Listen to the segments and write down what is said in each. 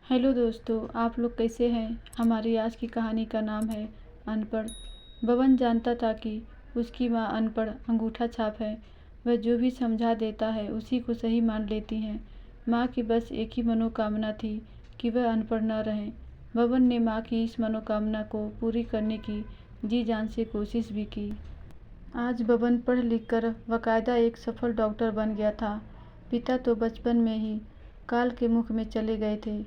Hello दोस्तों, आप लोग कैसे हैं। हमारी आज की कहानी का नाम है अनपढ़। बबन जानता था कि उसकी माँ अनपढ़ अंगूठा छाप है। वह जो भी समझा देता है उसी को सही मान लेती हैं। माँ की बस एक ही मनोकामना थी कि वह अनपढ़ न रहें। बबन ने माँ की इस मनोकामना को पूरी करने की जी जान से कोशिश भी की। आज बबन पढ़ लिख कर बाकायदा एक सफल डॉक्टर बन गया था। पिता तो बचपन में ही काल के मुख में चले गए थे।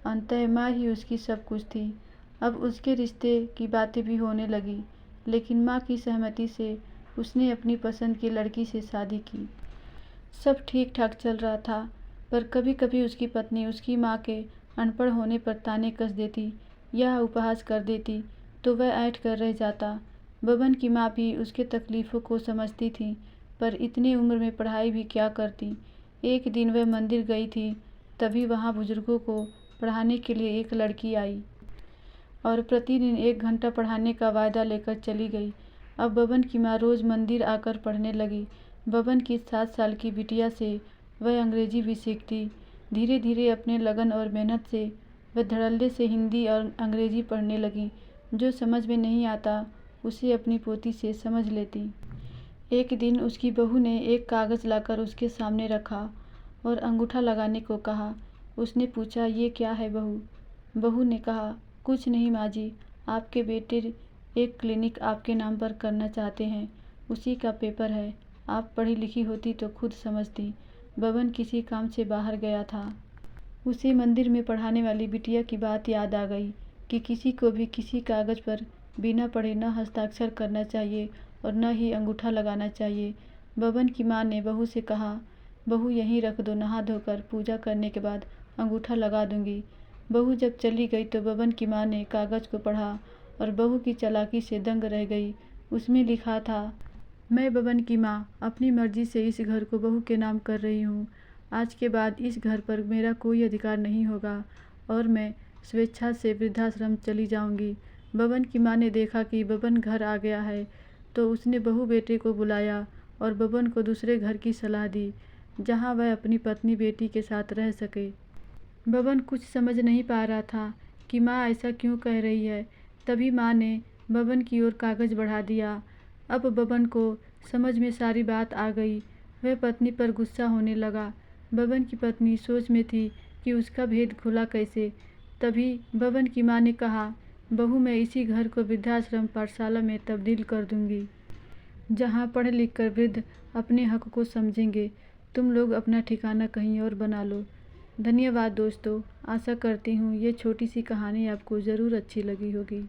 अंततः माँ ही उसकी सब कुछ थी। अब उसके रिश्ते की बातें भी होने लगी, लेकिन माँ की सहमति से उसने अपनी पसंद की लड़की से शादी की। सब ठीक ठाक चल रहा था, पर कभी कभी उसकी पत्नी उसकी माँ के अनपढ़ होने पर ताने कस देती या उपहास कर देती तो वह ऐंठ कर रह जाता। बबन की माँ भी उसके तकलीफ़ों को समझती थी, पर इतनी उम्र में पढ़ाई भी क्या करती। एक दिन वह मंदिर गई थी, तभी वहाँ बुजुर्गों को पढ़ाने के लिए एक लड़की आई और प्रतिदिन 1 घंटा पढ़ाने का वायदा लेकर चली गई। अब बबन की माँ रोज़ मंदिर आकर पढ़ने लगी। बबन की 7 साल की बिटिया से वह अंग्रेजी भी सीखती। धीरे धीरे अपने लगन और मेहनत से वह धड़ल्ले से हिंदी और अंग्रेजी पढ़ने लगी। जो समझ में नहीं आता उसे अपनी पोती से समझ लेती। एक दिन उसकी बहू ने एक कागज़ लाकर उसके सामने रखा और अंगूठा लगाने को कहा। उसने पूछा, ये क्या है बहू। बहू ने कहा, कुछ नहीं माँ जी, आपके बेटे एक क्लिनिक आपके नाम पर करना चाहते हैं, उसी का पेपर है। आप पढ़ी लिखी होती तो खुद समझती। बबन किसी काम से बाहर गया था। उसे मंदिर में पढ़ाने वाली बिटिया की बात याद आ गई कि किसी को भी किसी कागज़ पर बिना पढ़े न हस्ताक्षर करना चाहिए और न ही अंगूठा लगाना चाहिए। बबन की माँ ने बहू से कहा, बहू यहीं रख दो, नहा धोकर पूजा करने के बाद अंगूठा लगा दूंगी। बहू जब चली गई तो बबन की माँ ने कागज़ को पढ़ा और बहू की चालाकी से दंग रह गई। उसमें लिखा था, मैं बबन की माँ अपनी मर्जी से इस घर को बहू के नाम कर रही हूँ। आज के बाद इस घर पर मेरा कोई अधिकार नहीं होगा और मैं स्वेच्छा से वृद्धाश्रम चली जाऊंगी। बबन की माँ ने देखा कि बबन घर आ गया है तो उसने बहू बेटे को बुलाया और बबन को दूसरे घर की सलाह दी, जहाँ वह अपनी पत्नी बेटी के साथ रह सके। बबन कुछ समझ नहीं पा रहा था कि माँ ऐसा क्यों कह रही है। तभी माँ ने बबन की ओर कागज़ बढ़ा दिया। अब बबन को समझ में सारी बात आ गई। वह पत्नी पर गुस्सा होने लगा। बबन की पत्नी सोच में थी कि उसका भेद खुला कैसे। तभी बबन की माँ ने कहा, बहू मैं इसी घर को वृद्धाश्रम पाठशाला में तब्दील कर दूंगी, जहाँ पढ़ लिख कर वृद्ध अपने हक को समझेंगे। तुम लोग अपना ठिकाना कहीं और बना लो। धन्यवाद दोस्तों। आशा करती हूँ ये छोटी सी कहानी आपको ज़रूर अच्छी लगी होगी।